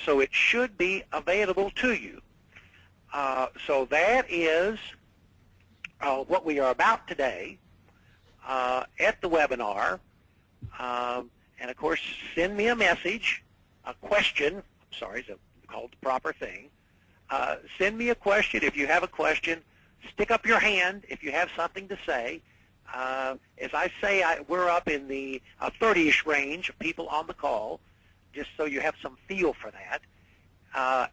so it should be available to you. So that is what we are about today at the webinar. And of course, send me a message, a question. I'm sorry, is it called the proper thing? Send me a question if you have a question. Stick up your hand if you have something to say. As I say, we're up in the 30-ish range of people on the call, just so you have some feel for that.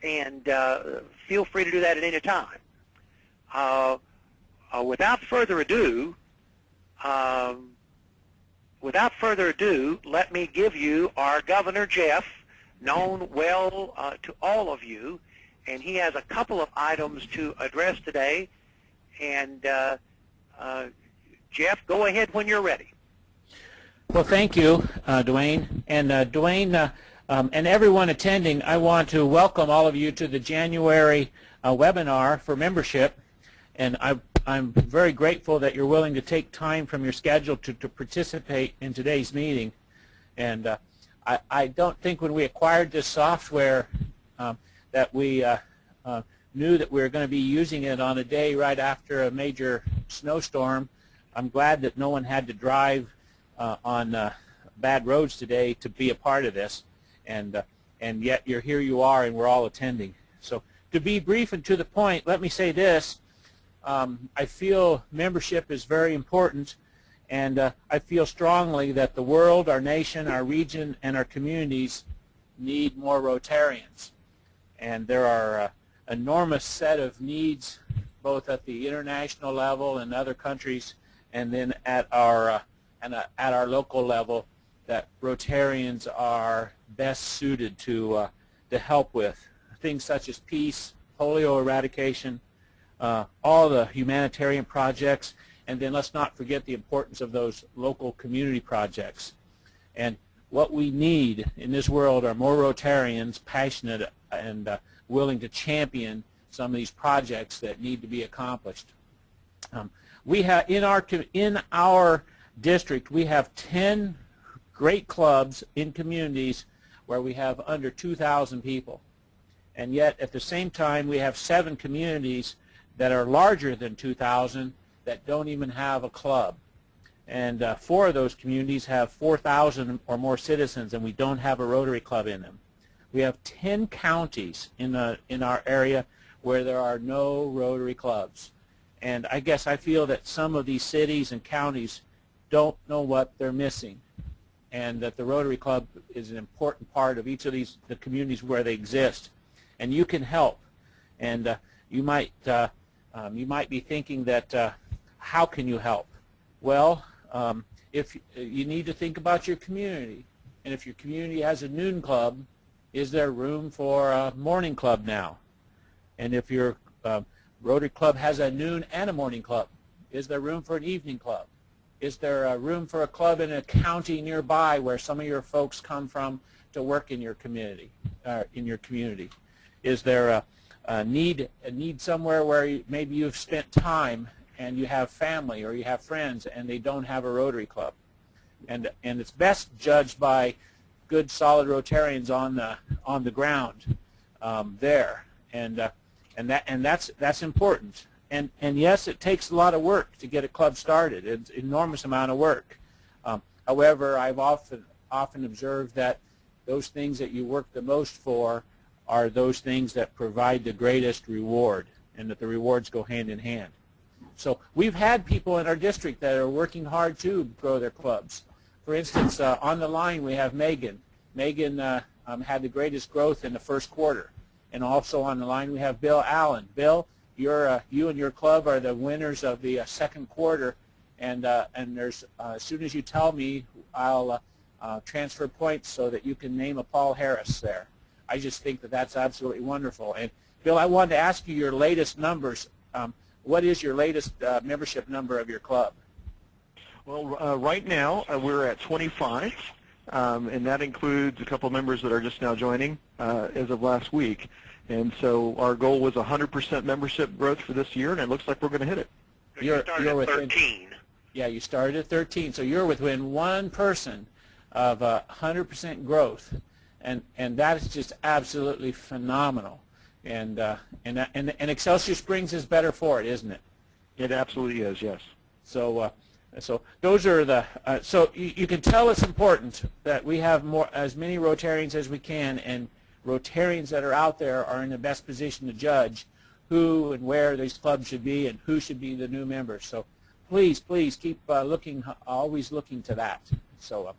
And feel free to do that at any time. Without further ado, let me give you our Governor Jeff, known well to all of you, and he has a couple of items to address today. And Jeff, go ahead when you're ready. Well, thank you, Dwayne. And Dwayne and everyone attending, I want to welcome all of you to the January webinar for membership. And I'm very grateful that you're willing to take time from your schedule to participate in today's meeting. And I don't think when we acquired this software that we knew that we were going to be using it on a day right after a major snowstorm. I'm glad that no one had to drive on bad roads today to be a part of this. And yet here you are, and we're all attending. So to be brief and to the point, let me say this. I feel membership is very important, and I feel strongly that the world, our nation, our region, and our communities need more Rotarians. And there are an enormous set of needs, both at the international level and other countries, and then at our local level, that Rotarians are best suited to help with. Things such as peace, polio eradication, all the humanitarian projects, and then let's not forget the importance of those local community projects. And what we need in this world are more Rotarians passionate and willing to champion some of these projects that need to be accomplished. We have in our district, we have 10 great clubs in communities where we have under 2,000 people. And yet at the same time, we have 7 communities that are larger than 2,000 that don't even have a club. And 4 of those communities have 4,000 or more citizens, and we don't have a Rotary Club in them. We have 10 counties in our area where there are no Rotary Clubs. And I guess I feel that some of these cities and counties don't know what they're missing, and that the Rotary Club is an important part of each of the communities where they exist. And you can help. And you might be thinking that how can you help? Well, if you need to think about your community, and if your community has a noon club, is there room for a morning club now? And if your Rotary Club has a noon and a morning club, is there room for an evening club? Is there room for a club in a county nearby where some of your folks come from to work in your community? Is there a need somewhere where maybe you've spent time and you have family or you have friends and they don't have a Rotary Club? And it's best judged by good, solid Rotarians on the ground there, and that's important. And yes, it takes a lot of work to get a club started. It's an enormous amount of work. However, I've often observed that those things that you work the most for are those things that provide the greatest reward, and that the rewards go hand in hand. So we've had people in our district that are working hard to grow their clubs. For instance, on the line we have Megan. Megan had the greatest growth in the first quarter. And also on the line we have Bill Allen. Bill, you and your club are the winners of the second quarter, and there's as soon as you tell me, I'll transfer points so that you can name a Paul Harris there. I just think that that's absolutely wonderful. And Bill, I wanted to ask you your latest numbers. What is your latest membership number of your club? Well, right now we're at 25, and that includes a couple of members that are just now joining as of last week. And so our goal was 100% membership growth for this year, and it looks like we're going to hit it. You started at 13. Yeah, you started at 13, so you're within one person of 100% growth. and that is just absolutely phenomenal. And Excelsior Springs is better for it, isn't it? It absolutely is, yes. So those are the so you can tell it's important that we have as many Rotarians as we can, and Rotarians that are out there are in the best position to judge who and where these clubs should be and who should be the new members. So please keep always looking to that. So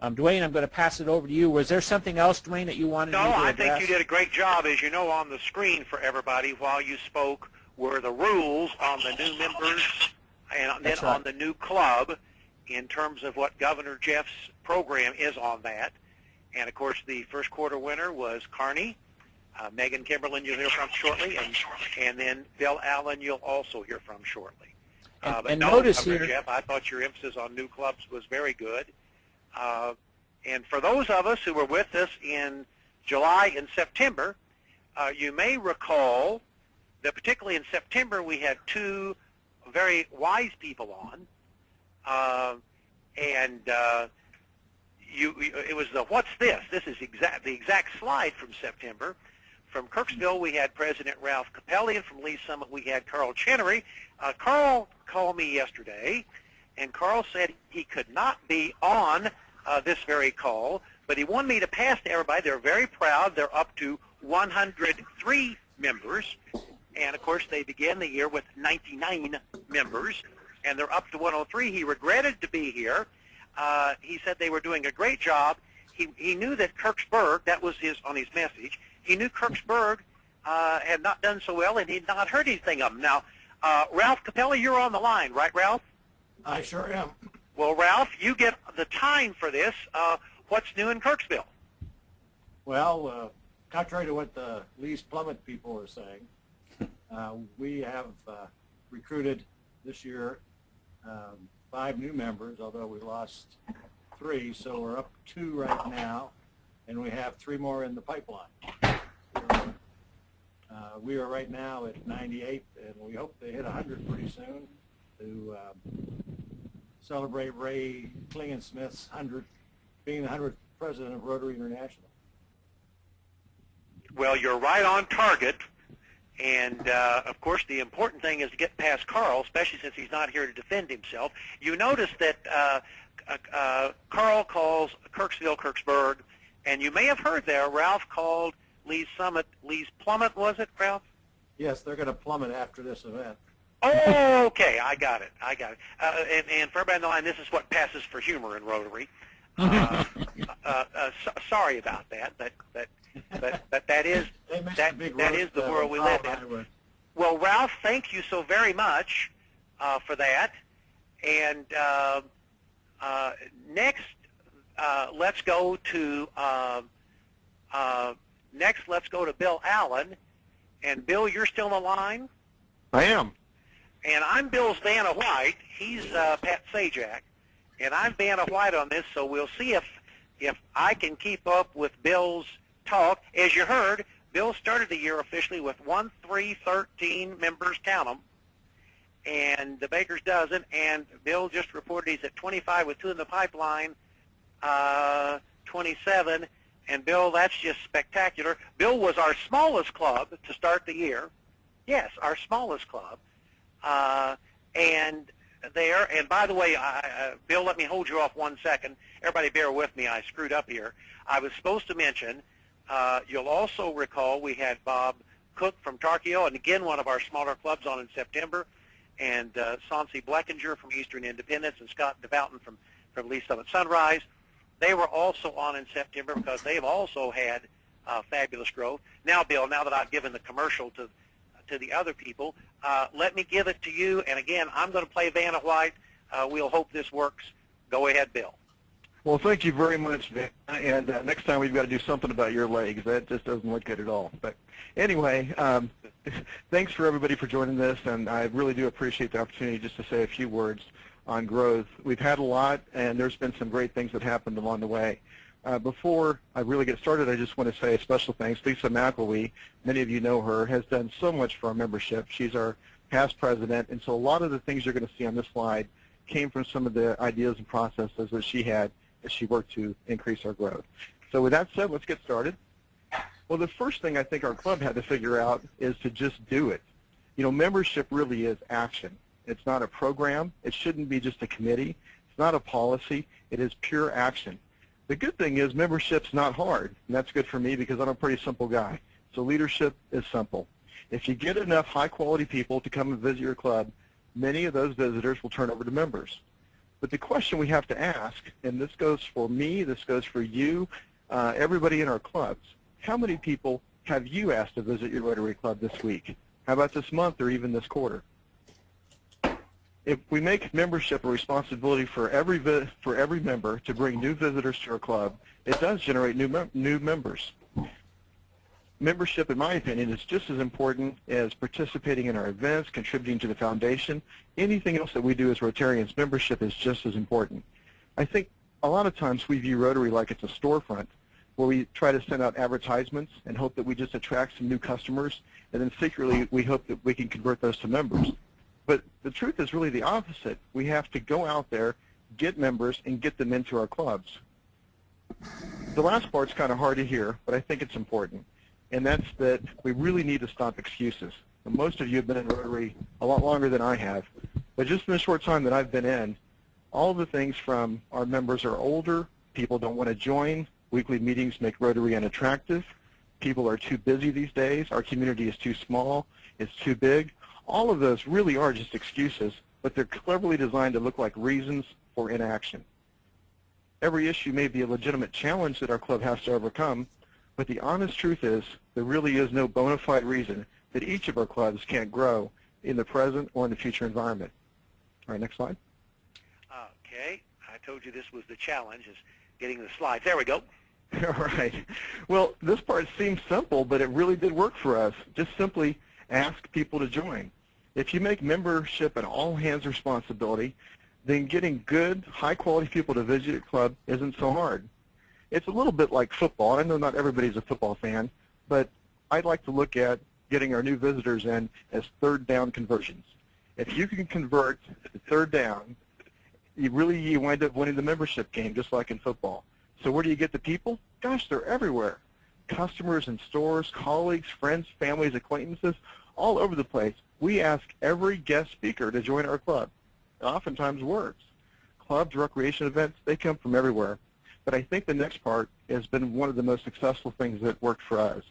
Dwayne, I'm going to pass it over to you. Was there something else, Dwayne, that you wanted me to address? No, I think you did a great job. As you know, on the screen for everybody while you spoke were the rules on the new members and then on the new club in terms of what Governor Jeff's program is on that. And, of course, the first quarter winner was Kearney. Megan Kimberlin you'll hear from shortly, and then Bill Allen you'll also hear from shortly. And notice Governor here, Jeff, I thought your emphasis on new clubs was very good. And for those of us who were with us in July and September, you may recall that particularly in September we had two very wise people on, it was the what's this? This is the exact slide from September. From Kirksville we had President Ralph Capelli, and from Lee Summit we had Carl Chenery. Carl called me yesterday, and Carl said he could not be on this very call, but he wanted me to pass to everybody. They're very proud. They're up to 103 members, and of course they began the year with 99 members, and they're up to 103. He regretted to be here. He said they were doing a great job. He knew that Kirksburg, that was on his message, he knew Kirksburg had not done so well, and he'd not heard anything of them. Now, Ralph Capelli, you're on the line, right, Ralph? I sure am. Well, Ralph, you get the time for this. What's new in Kirksville? Well, contrary to what the Lee's Plummet people are saying, we have recruited this year 5 new members, although we lost 3, so we're up 2 right now, and we have 3 more in the pipeline. We are right now at 98, and we hope to hit 100 pretty soon to celebrate Ray Klingensmith's 100th, being the 100th president of Rotary International. Well, you're right on target, and of course the important thing is to get past Carl, especially since he's not here to defend himself. You notice that Carl calls Kirksville Kirksburg, and you may have heard there Ralph called Lee's Summit Lee's Plummet, was it, Ralph? Yes, they're going to plummet after this event. Oh, okay, I got it. And for everybody on the line, this is what passes for humor in Rotary. Sorry about that, but that is the world we live in. Well, Ralph, thank you so very much for that. And next, let's go to Bill Allen. And Bill, you're still on the line? I am. And I'm Bill's Vanna White. He's Pat Sajak. And I'm Vanna White on this, so we'll see if I can keep up with Bill's talk. As you heard, Bill started the year officially with 13 members, count them, and the Baker's dozen. And Bill just reported he's at 25 with 2 in the pipeline, 27. And Bill, that's just spectacular. Bill was our smallest club to start the year. Yes, our smallest club. And by the way, Bill, let me hold you off 1 second. Everybody bear with me. I screwed up here. I was supposed to mention, you'll also recall we had Bob Cook from Tarkio, and again, one of our smaller clubs on in September, and Sonsi Bleckinger from Eastern Independence, and Scott DeVouten from Lee Summit Sunrise. They were also on in September because they've also had fabulous growth. Now, Bill, now that I've given the commercial to the other people, let me give it to you. And again, I'm going to play Vanna White. We'll hope this works. Go ahead, Bill. Well, thank you very much, Vic. And next time we've got to do something about your legs. That just doesn't look good at all. But anyway, thanks for everybody for joining this, and I really do appreciate the opportunity just to say a few words on growth. We've had a lot, and there's been some great things that happened along the way. Before I really get started, I just want to say a special thanks. Lisa McElwee, many of you know her, has done so much for our membership. She's our past president, and so a lot of the things you're going to see on this slide came from some of the ideas and processes that she had as she worked to increase our growth. So with that said, let's get started. Well, the first thing I think our club had to figure out is to just do it. You know, membership really is action. It's not a program. It shouldn't be just a committee. It's not a policy. It is pure action. The good thing is membership's not hard, and that's good for me because I'm a pretty simple guy. So leadership is simple. If you get enough high-quality people to come and visit your club, many of those visitors will turn over to members. But the question we have to ask, and this goes for me, this goes for you, everybody in our clubs, how many people have you asked to visit your Rotary Club this week? How about this month or even this quarter? If we make membership a responsibility for every member to bring new visitors to our club, it does generate new members. Membership, in my opinion, is just as important as participating in our events, contributing to the foundation. Anything else that we do as Rotarians, membership is just as important. I think a lot of times we view Rotary like it's a storefront where we try to send out advertisements and hope that we just attract some new customers, and then secretly we hope that we can convert those to members. But the truth is really the opposite. We have to go out there, get members, and get them into our clubs. The last part's kind of hard to hear, but I think it's important, and that's that we really need to stop excuses. And most of you have been in Rotary a lot longer than I have, but just in the short time that I've been in, all the things from our members are older, people don't want to join, weekly meetings make Rotary unattractive, people are too busy these days, our community is too small, it's too big. All of those really are just excuses, but they're cleverly designed to look like reasons for inaction. Every issue may be a legitimate challenge that our club has to overcome, but the honest truth is there really is no bona fide reason that each of our clubs can't grow in the present or in the future environment. All right, next slide. Okay, I told you this was the challenge, is getting the slides. There we go. All right. Well, this part seems simple, but it really did work for us. Just simply ask people to join. If you make membership an all-hands responsibility, then getting good, high-quality people to visit your club isn't so hard. It's a little bit like football. I know not everybody's a football fan, but I'd like to look at getting our new visitors in as third down conversions. If you can convert the third down, you wind up winning the membership game, just like in football. So where do you get the people? Gosh, they're everywhere. Customers in stores, colleagues, friends, families, acquaintances, all over the place. We ask every guest speaker to join our club. It oftentimes works. Clubs, recreation events, they come from everywhere. But I think the next part has been one of the most successful things that worked for us.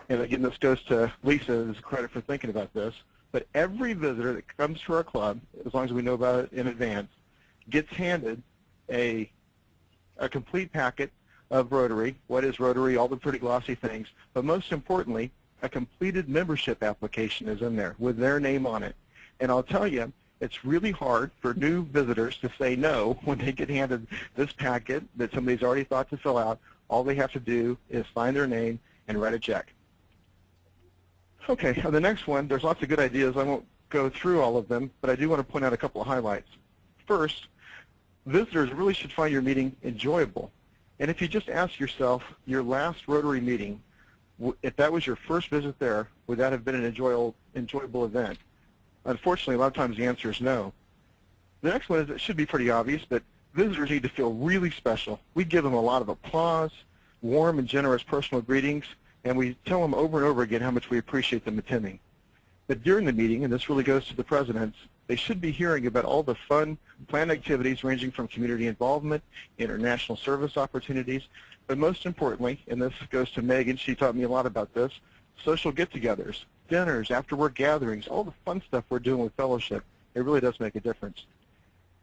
And again, this goes to Lisa as credit for thinking about this. But every visitor that comes to our club, as long as we know about it in advance, gets handed a complete packet of Rotary. What is Rotary? All the pretty glossy things. But most importantly, a completed membership application is in there with their name on it. And I'll tell you, it's really hard for new visitors to say no when they get handed this packet that somebody's already thought to fill out. All they have to do is sign their name and write a check. Okay, on the next one, there's lots of good ideas. I won't go through all of them, but I do want to point out a couple of highlights. First, visitors really should find your meeting enjoyable. And if you just ask yourself, your last Rotary meeting, if that was your first visit there, would that have been an enjoyable event? Unfortunately, a lot of times the answer is no. The next one is, it should be pretty obvious, but visitors need to feel really special. We give them a lot of applause, warm and generous personal greetings, and we tell them over and over again how much we appreciate them attending. But during the meeting, and this really goes to the presidents, they should be hearing about all the fun, planned activities ranging from community involvement, international service opportunities, but most importantly, and this goes to Megan, she taught me a lot about this, social get-togethers, dinners, after-work gatherings, all the fun stuff we're doing with fellowship. It really does make a difference.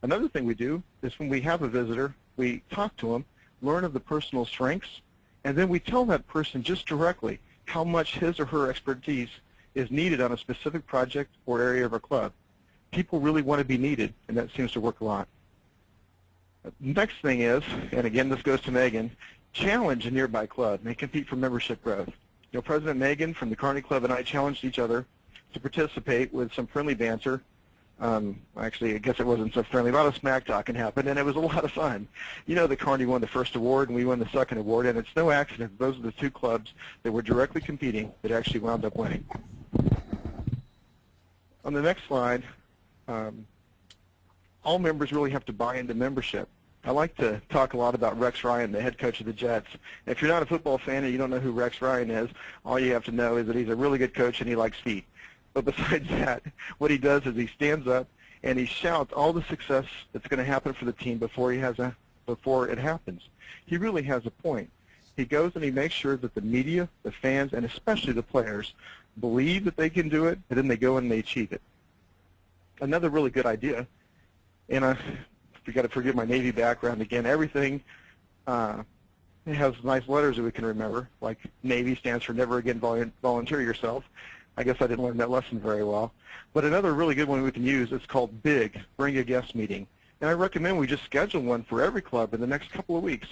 Another thing we do is when we have a visitor, we talk to them, learn of the personal strengths, and then we tell that person just directly how much his or her expertise is needed on a specific project or area of our club. People really want to be needed, and that seems to work a lot. Next thing is, and again this goes to Megan, challenge a nearby club and compete for membership growth. You know, President Megan from the Carney Club and I challenged each other to participate with some friendly banter. Actually, I guess it wasn't so friendly. A lot of smack talking happened, and it was a lot of fun. You know, the Carney won the first award, and we won the second award, and it's no accident those are the two clubs that were directly competing that actually wound up winning. On the next slide, all members really have to buy into membership. I like to talk a lot about Rex Ryan, the head coach of the Jets. If you're not a football fan and you don't know who Rex Ryan is, all you have to know is that he's a really good coach and he likes feet. But besides that, what he does is he stands up and he shouts all the success that's going to happen for the team before it happens. He really has a point. He goes and he makes sure that the media, the fans, and especially the players believe that they can do it, and then they go and they achieve it. Another really good idea, and you got to forgive my Navy background again, everything it has nice letters that we can remember, like Navy stands for Never Again Volunteer Yourself. I guess I didn't learn that lesson very well. But another really good one we can use is called BIG, Bring a Guest Meeting. And I recommend we just schedule one for every club in the next couple of weeks.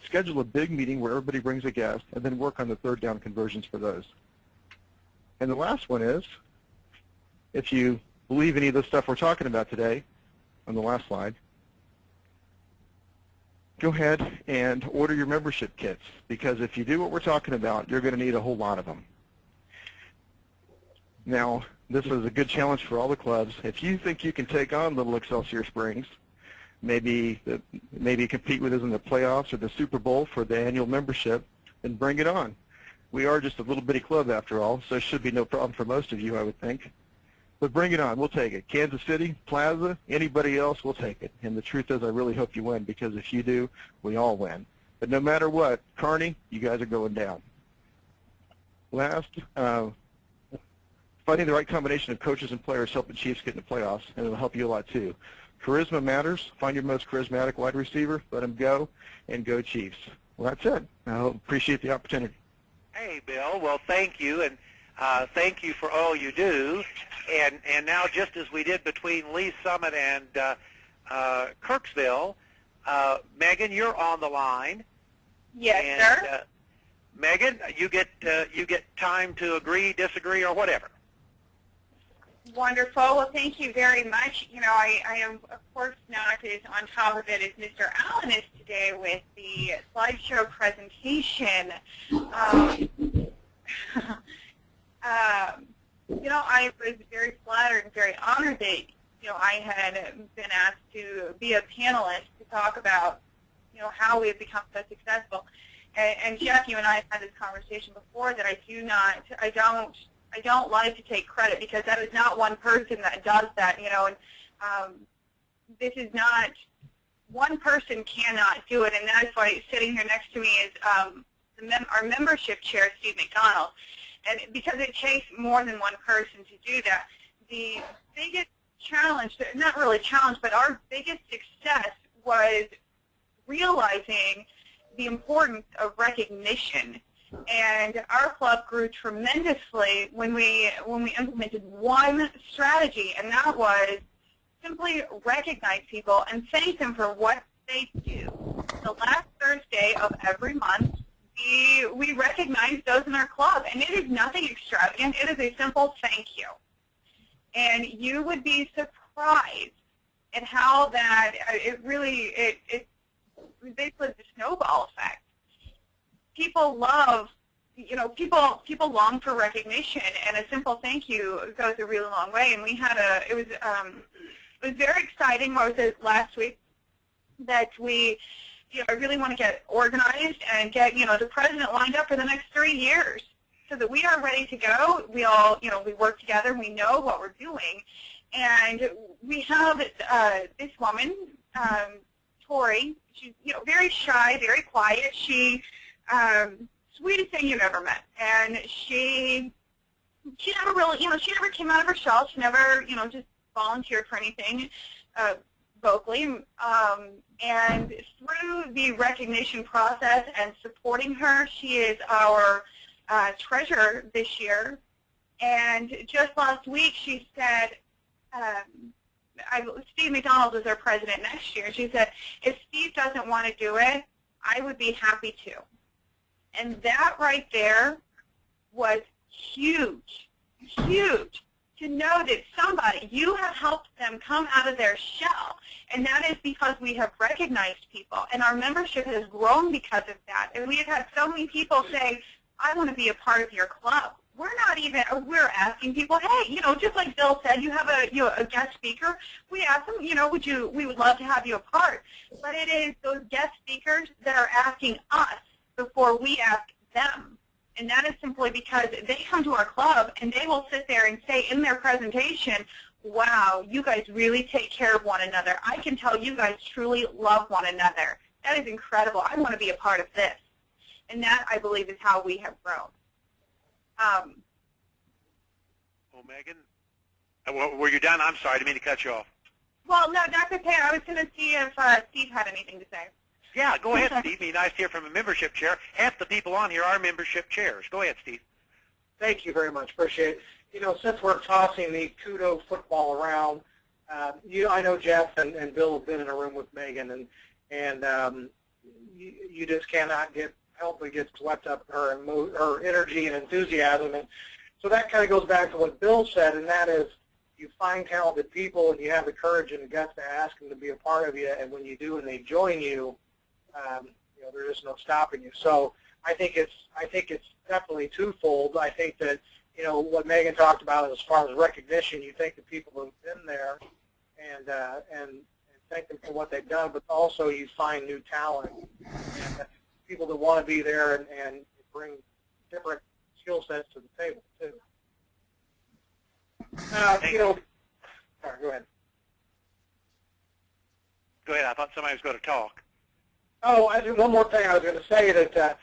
Schedule a big meeting where everybody brings a guest, and then work on the third down conversions for those. And the last one is, if you believe any of the stuff we're talking about today, on the last slide, go ahead and order your membership kits, because if you do what we're talking about, you're going to need a whole lot of them. Now, this is a good challenge for all the clubs. If you think you can take on Little Excelsior Springs, maybe compete with us in the playoffs or the Super Bowl for the annual membership, then bring it on. We are just a little bitty club after all, so it should be no problem for most of you, I would think. But bring it on. We'll take it. Kansas City, Plaza, anybody else, we'll take it. And the truth is, I really hope you win, because if you do, we all win. But no matter what, Kearney, you guys are going down. Last, finding the right combination of coaches and players help the Chiefs get in the playoffs, and it'll help you a lot too. Charisma matters. Find your most charismatic wide receiver, let him go, and go Chiefs. Well, that's it. I appreciate the opportunity. Hey, Bill. Well, thank you, and thank you for all you do. And now, just as we did between Lee Summit and Kirksville, Megan, you're on the line. Yes, and, sir. Megan, you get time to agree, disagree, or whatever. Wonderful. Well, thank you very much. You know, I am, of course, not as on top of it as Mr. Allen is today with the slideshow presentation. You know, I was very flattered and very honored that, you know, I had been asked to be a panelist to talk about, you know, how we have become so successful. And Jeff, you and I have had this conversation before that I don't like to take credit, because that is not one person that does that, you know, and this is not, one person cannot do it, and that's why sitting here next to me is our membership chair, Steve McDonald, and because it takes more than one person to do that. The biggest challenge, not really challenge, but our biggest success was realizing the importance of recognition. And our club grew tremendously when we implemented one strategy, and that was simply recognize people and thank them for what they do. The last Thursday of every month, we recognize those in our club, and it is nothing extravagant. It is a simple thank you. And you would be surprised at how that it basically the snowball effect. People love, you know, people long for recognition, and a simple thank you goes a really long way. And we had it was very exciting. What was it last week? That we, you know, I really want to get organized and get, you know, the president lined up for the next 3 years, so that we are ready to go. We all, you know, we work together. We know what we're doing, and we have this woman, Tori. She's, you know, very shy, very quiet. She sweetest thing you've ever met, and she never really, you know, she never came out of her shell. She never, you know, just volunteered for anything vocally. And through the recognition process and supporting her, she is our treasurer this year. And just last week, she said, Steve McDonald is our president next year. She said, if Steve doesn't want to do it, I would be happy to. And that right there was huge, huge, to know that somebody, you have helped them come out of their shell. And that is because we have recognized people. And our membership has grown because of that. And we have had so many people say, I want to be a part of your club. we're not even, we're asking people, hey, just like Bill said, you have a guest speaker. We ask them, we would love to have you a part. But it is those guest speakers that are asking us before we ask them. And that is simply because they come to our club and they will sit there and say in their presentation, wow, you guys really take care of one another. I can tell you guys truly love one another. That is incredible. I want to be a part of this. And that, I believe, is how we have grown. Well, Megan, were you done? I'm sorry, I didn't mean to cut you off. Well, no, Dr. Payne, I was going to see if Steve had anything to say. Yeah, go ahead, Steve. Be nice to hear from a membership chair. Half the people on here are membership chairs. Go ahead, Steve. Thank you very much. Appreciate it. Since we're tossing the kudo football around, I know Jeff and Bill have been in a room with Megan, and you just cannot help but get swept up in her energy and enthusiasm. And so that kind of goes back to what Bill said, and that is you find talented people and you have the courage and the guts to ask them to be a part of you, and when you do and they join you, there's just no stopping you. So I think it's definitely twofold. I think that what Megan talked about as far as recognition, you thank the people who've been there and thank them for what they've done, but also you find new talent and people that want to be there and bring different skill sets to the table too. Sorry, go ahead. Go ahead. I thought somebody was going to talk. Oh, one more thing I was going to say that,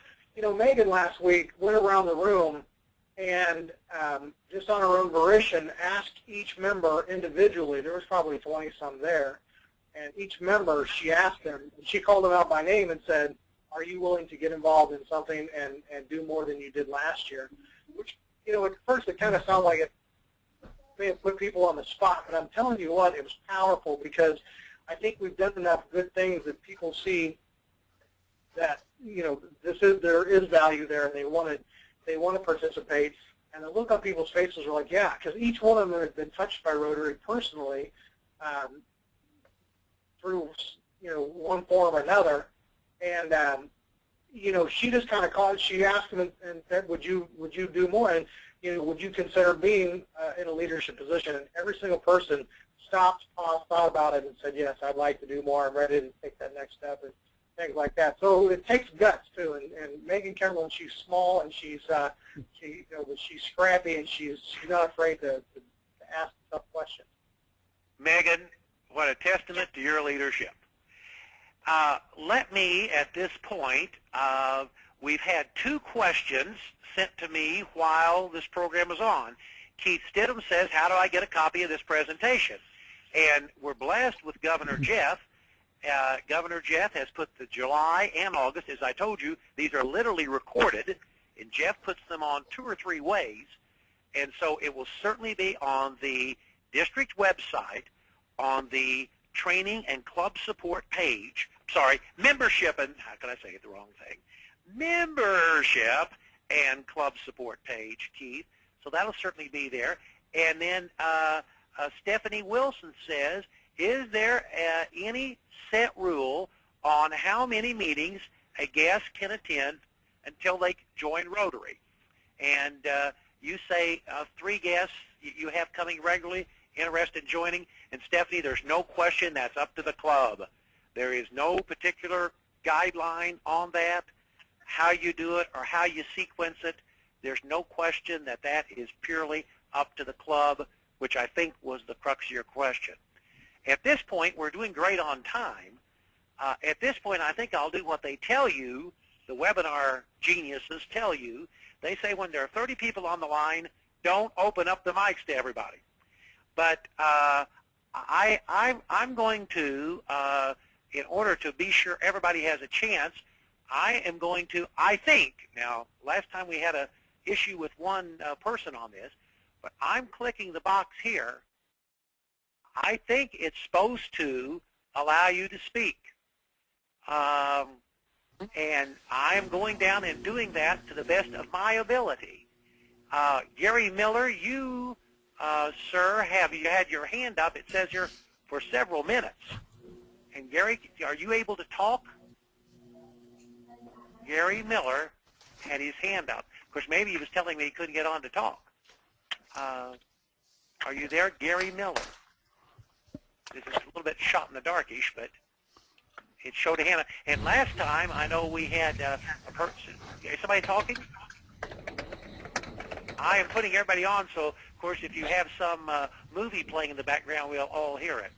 Megan last week went around the room and just on her own volition asked each member individually, there was probably 20-some there, and each member, she asked them, she called them out by name and said, are you willing to get involved in something and do more than you did last year? Which, at first it kind of sounded like it may have put people on the spot, but I'm telling you what, it was powerful because I think we've done enough good things that people see that there is value there, and they want to participate. And the look on people's faces are like, yeah, because each one of them has been touched by Rotary personally through one form or another. And she just kind of called. She asked them and said, would you do more? And would you consider being in a leadership position? And every single person stopped, paused, thought about it, and said, yes, I'd like to do more. I'm ready to take that next step. And things like that. So it takes guts too. And Megan Kimberlin, she's small and she's she's scrappy and she's not afraid to ask tough questions. Megan, what a testament to your leadership. Let me, at this point, we've had 2 questions sent to me while this program is on. Keith Stidham says, how do I get a copy of this presentation? And we're blessed with Governor Jeff. Governor Jeff has put the July and August, as I told you, these are literally recorded, and Jeff puts them on 2 or 3 ways, and so it will certainly be on the district website, on the training and club support page, membership, and how can I say it the wrong thing? Membership and club support page, Keith, so that'll certainly be there. And then Stephanie Wilson says, is there any set rule on how many meetings a guest can attend until they join Rotary? And you say 3 guests you have coming regularly, interested in joining. And Stephanie, there's no question that's up to the club. There is no particular guideline on that, how you do it or how you sequence it. There's no question that is purely up to the club, which I think was the crux of your question. At this point, we're doing great on time. At this point, I think I'll do what they tell you, the webinar geniuses tell you. They say when there are 30 people on the line, don't open up the mics to everybody. But I'm going to, in order to be sure everybody has a chance, I am going to, I think, now, last time we had an issue with one person on this, but I'm clicking the box here. I think it's supposed to allow you to speak. And I'm going down and doing that to the best of my ability. Gary Miller, you, sir, you had your hand up. It says here for several minutes. And Gary, are you able to talk? Gary Miller had his hand up. Of course, maybe he was telling me he couldn't get on to talk. Are you there, Gary Miller? This is a little bit shot in the darkish, but it showed a hand. And last time, I know we had a person. Is somebody talking? I am putting everybody on, so, of course, if you have some movie playing in the background, we'll all hear it.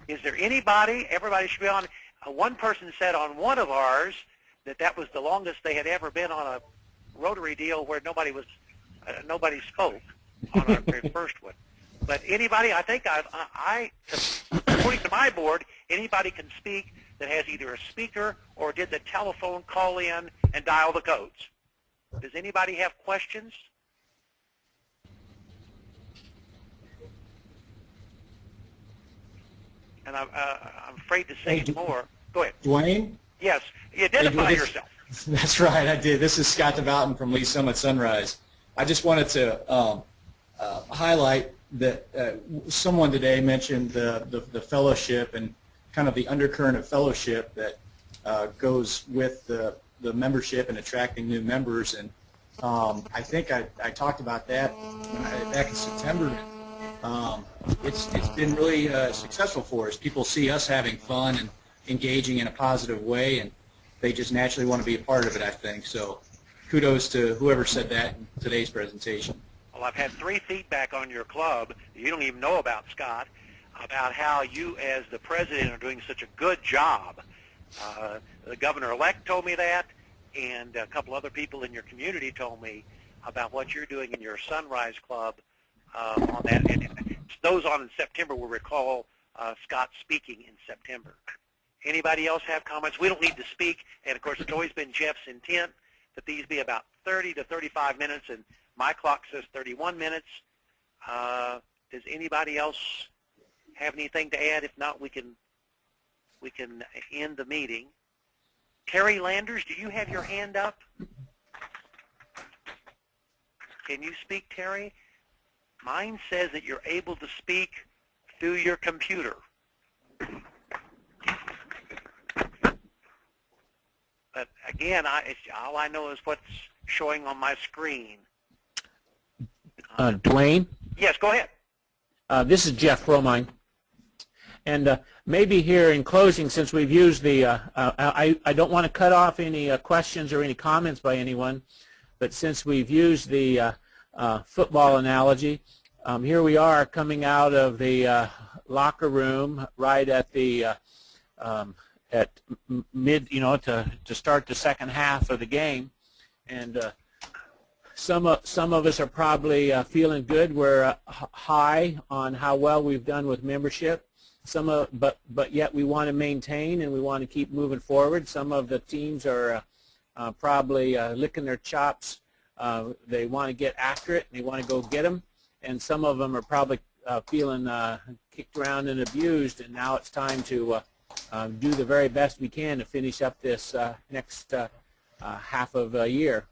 Is there anybody? Everybody should be on. One person said on one of ours that was the longest they had ever been on a rotary deal where nobody spoke on our very first one. But anybody, I think according to my board, anybody can speak that has either a speaker or did the telephone call in and dial the codes. Does anybody have questions? And I'm afraid to say more. Go ahead. Dwayne? Yes. Identify yourself. That's right, I did. This is Scott DeVouten from Lee Summit Sunrise. I just wanted to highlight that someone today mentioned the fellowship and kind of the undercurrent of fellowship that goes with the membership and attracting new members. And I think I talked about that back in September. It's been really successful for us. People see us having fun and engaging in a positive way, and they just naturally want to be a part of it, I think. So kudos to whoever said that in today's presentation. Well, I've had 3 feedback on your club that you don't even know about, Scott, about how you as the president are doing such a good job. The governor-elect told me that, and a couple other people in your community told me about what you're doing in your Sunrise Club on that. And those on in September will recall Scott speaking in September. Anybody else have comments? We don't need to speak, and of course it's always been Jeff's intent that these be about 30 to 35 minutes, and my clock says 31 minutes. Does anybody else have anything to add? If not, we can end the meeting. Terry Landers, do you have your hand up? Can you speak, Terry? Mine says that you're able to speak through your computer. But again, all I know is what's showing on my screen. Dwayne? Yes, go ahead. This is Jeff Romine. And maybe here in closing, since we've used the, I don't want to cut off any questions or any comments by anyone, but since we've used the football analogy, here we are coming out of the locker room right at the at mid, to start the second half of the game, and some of us are probably feeling good. We're high on how well we've done with membership. But yet we want to maintain and we want to keep moving forward. Some of the teams are probably licking their chops. They want to get after it and they want to go get them. And some of them are probably feeling kicked around and abused. And now it's time to do the very best we can to finish up this next half of a year.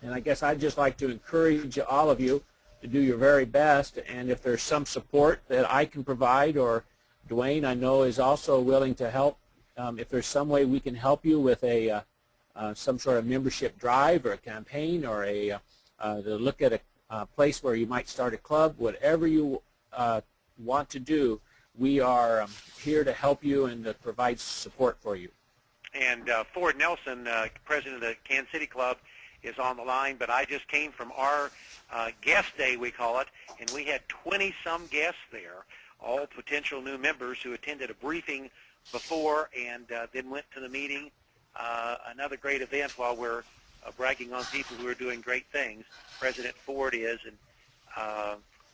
And I guess I'd just like to encourage all of you to do your very best. And if there's some support that I can provide, or Dwayne, I know, is also willing to help. If there's some way we can help you with some sort of membership drive or a campaign or to look at a place where you might start a club, whatever you want to do, we are here to help you and to provide support for you. And Ford Nelson, president of the Kansas City Club, is on the line, but I just came from our guest day, we call it, and we had 20-some guests there, all potential new members who attended a briefing before and then went to the meeting. Another great event while we're bragging on people who are doing great things. President Ford is. And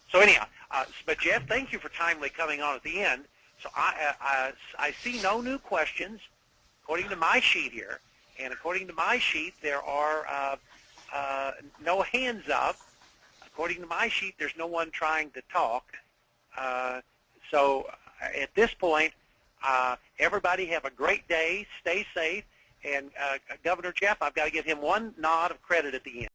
so anyhow, but Jeff, thank you for timely coming on at the end. So I see no new questions according to my sheet here. And according to my sheet, there are no hands up. According to my sheet, there's no one trying to talk. So at this point, everybody have a great day. Stay safe. And Governor Jeff, I've got to give him one nod of credit at the end.